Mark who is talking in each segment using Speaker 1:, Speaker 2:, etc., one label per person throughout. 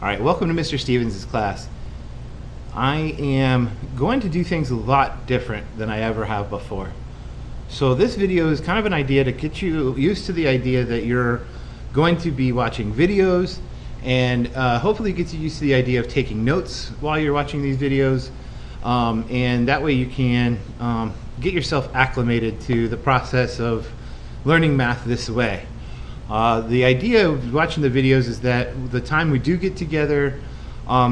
Speaker 1: All right, welcome to Mr. Stevens' class. I am going to do things a lot different than I ever have before. So this video is kind of an idea to get you used to the idea that you're going to be watching videos, and hopefully get you used to the idea of taking notes while you're watching these videos, and that way you can get yourself acclimated to the process of learning math this way. The idea of watching the videos is that the time we do get together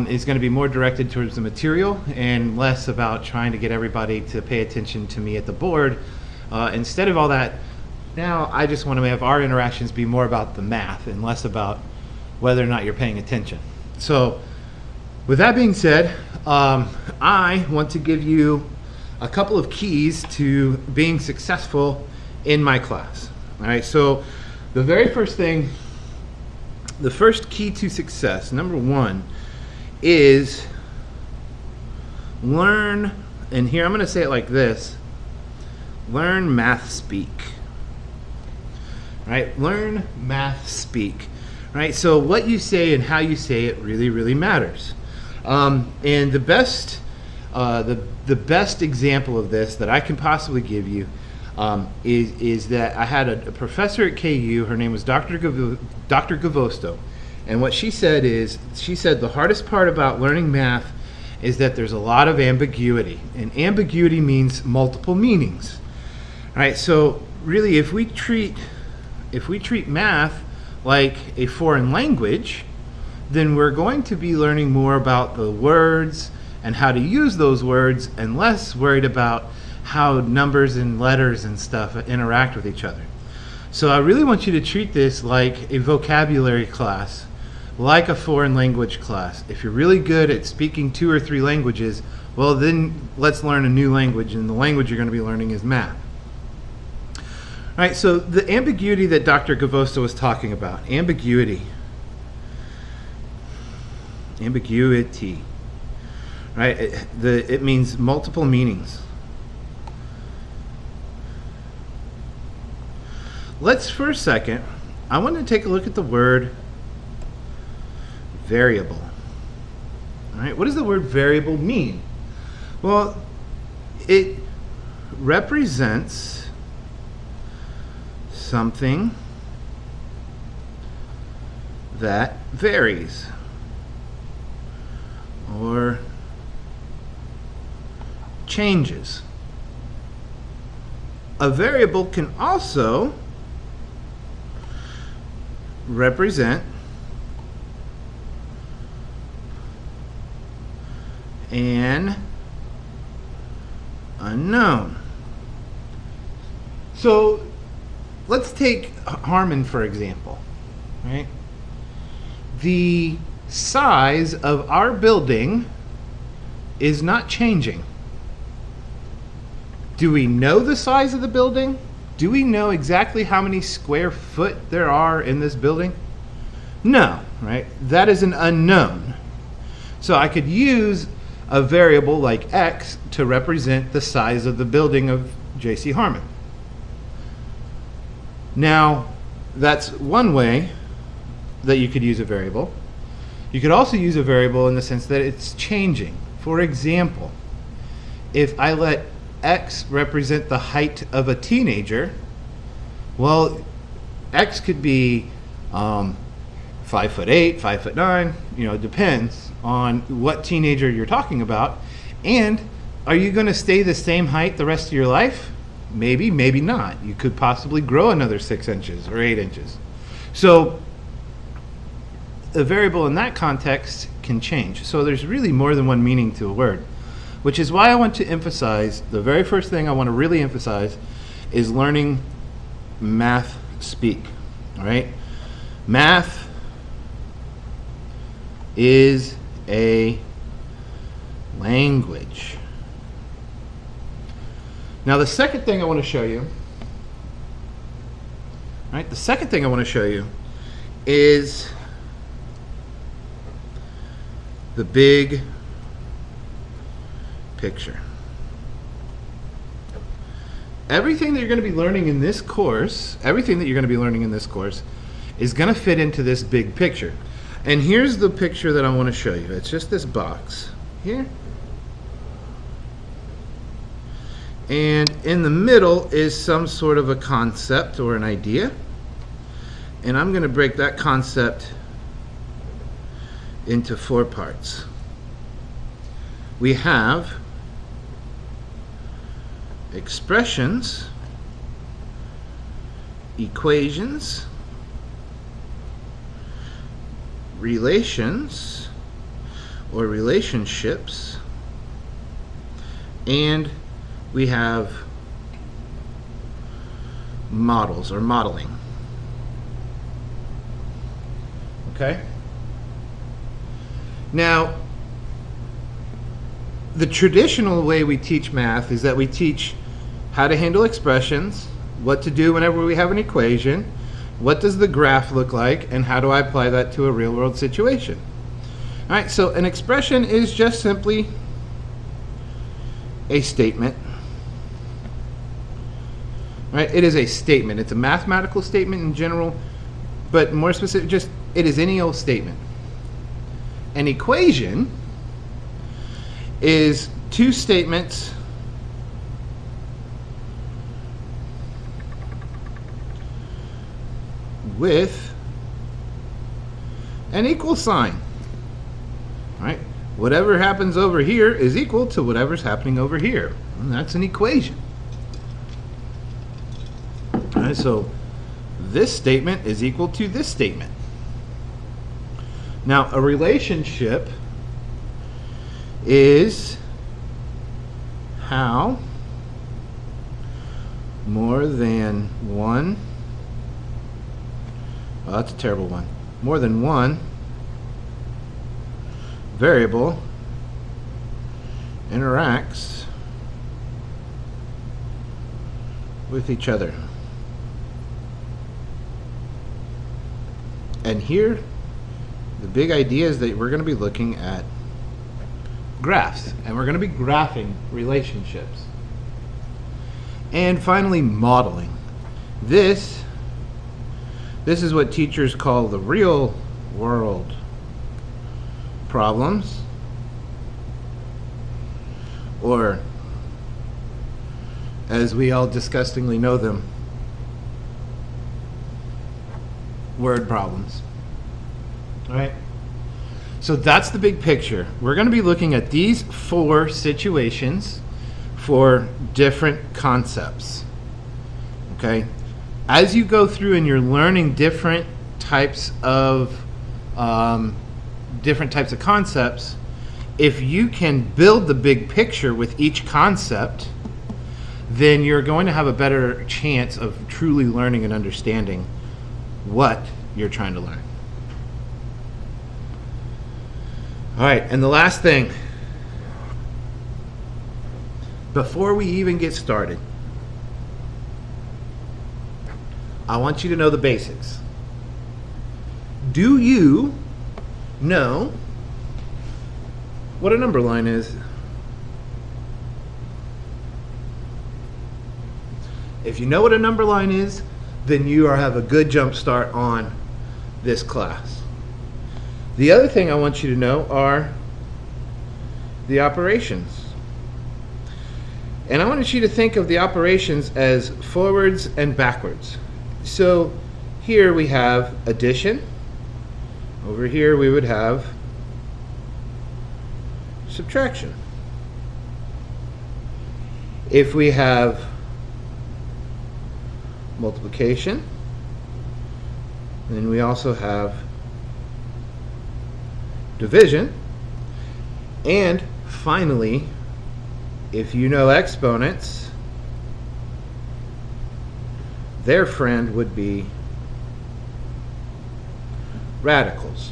Speaker 1: is going to be more directed towards the material and less about trying to get everybody to pay attention to me at the board. Instead of all that, now I just want to have our interactions be more about the math and less about whether or not you're paying attention. So with that being said, I want to give you a couple of keys to being successful in my class. All right, so the very first thing, the first key to success, number one, is learn, and here I'm going to say it like this, learn math speak. Right? Learn math speak. Right? So what you say and how you say it really matters. And the best example of this that I can possibly give you is that I had a professor at KU. Her name was Dr. Gavosto, and what she said is, she said the hardest part about learning math is that there's a lot of ambiguity, and ambiguity means multiple meanings. All right, so really, if we treat math like a foreign language, then we're going to be learning more about the words and how to use those words, and less worried about how numbers and letters and stuff interact with each other. So I really want you to treat this like a vocabulary class, like a foreign language class. If you're really good at speaking 2 or 3 languages, well then let's learn a new language, and the language you're going to be learning is math. All right, so the ambiguity that Dr. Gavosto was talking about, ambiguity, right? It means multiple meanings. Let's, for a second, I want to take a look at the word variable. All right, what does the word variable mean? Well, it represents something that varies or changes. A variable can also represent an unknown. So let's take Harmon for example, right? The size of our building is not changing. Do we know the size of the building? Do we know exactly how many square foot there are in this building? No, right? That is an unknown. So I could use a variable like x to represent the size of the building of J.C. Harmon. Now, that's one way that you could use a variable. You could also use a variable in the sense that it's changing. For example, if I let x represent the height of a teenager, well, x could be 5'8", 5'9", it depends on what teenager you're talking about. And are you going to stay the same height the rest of your life? Maybe, maybe not. You could possibly grow another 6 inches or 8 inches. So a variable in that context can change. So there's really more than one meaning to a word, which is why I want to emphasize, the very first thing I want to really emphasize is learning math speak. All right? Math is a language. Now the second thing I want to show you, right? The second thing I want to show you is the big picture. Everything that you're going to be learning in this course, is going to fit into this big picture. And here's the picture that I want to show you. It's just this box here. And in the middle is some sort of a concept or an idea. And I'm going to break that concept into 4 parts. We have expressions, equations, relations or relationships, and we have models or modeling. Okay? Now, the traditional way we teach math is that we teach how to handle expressions, what to do whenever we have an equation, what does the graph look like, and how do I apply that to a real-world situation. All right, so an expression is just simply a statement. Right? It is a statement. It's a mathematical statement in general, but more specific, just it is any old statement. An equation is 2 statements with an equal sign. All right? Whatever happens over here is equal to whatever's happening over here. And that's an equation. All right, so this statement is equal to this statement. Now, a relationship is how more than one, well, that's a terrible one, more than one variable interacts with each other. And here, the big idea is that we're going to be looking at graphs, and we're going to be graphing relationships. And finally, modeling. This is what teachers call the real world problems, or as we all disgustingly know them, word problems. All right? So that's the big picture. We're going to be looking at these 4 situations for different concepts. Okay? As you go through and you're learning different types of concepts, if you can build the big picture with each concept, then you're going to have a better chance of truly learning and understanding what you're trying to learn. All right, and the last thing, before we even get started, I want you to know the basics. Do you know what a number line is? If you know what a number line is, then you have a good jump start on this class. The other thing I want you to know are the operations. And I want you to think of the operations as forwards and backwards. So here we have addition. Over here we would have subtraction. If we have multiplication, then we also have division. And finally, if you know exponents, their friend would be radicals.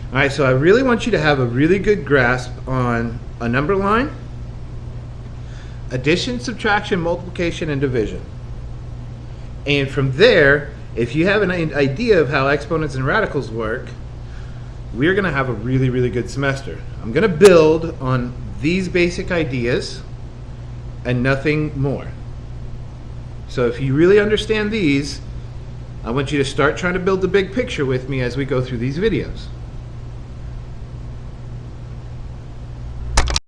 Speaker 1: All right, so I really want you to have a really good grasp on a number line, addition, subtraction, multiplication, and division. And from there, if you have an idea of how exponents and radicals work, we're going to have a really, really good semester. I'm going to build on these basic ideas and nothing more. So if you really understand these, I want you to start trying to build the big picture with me as we go through these videos.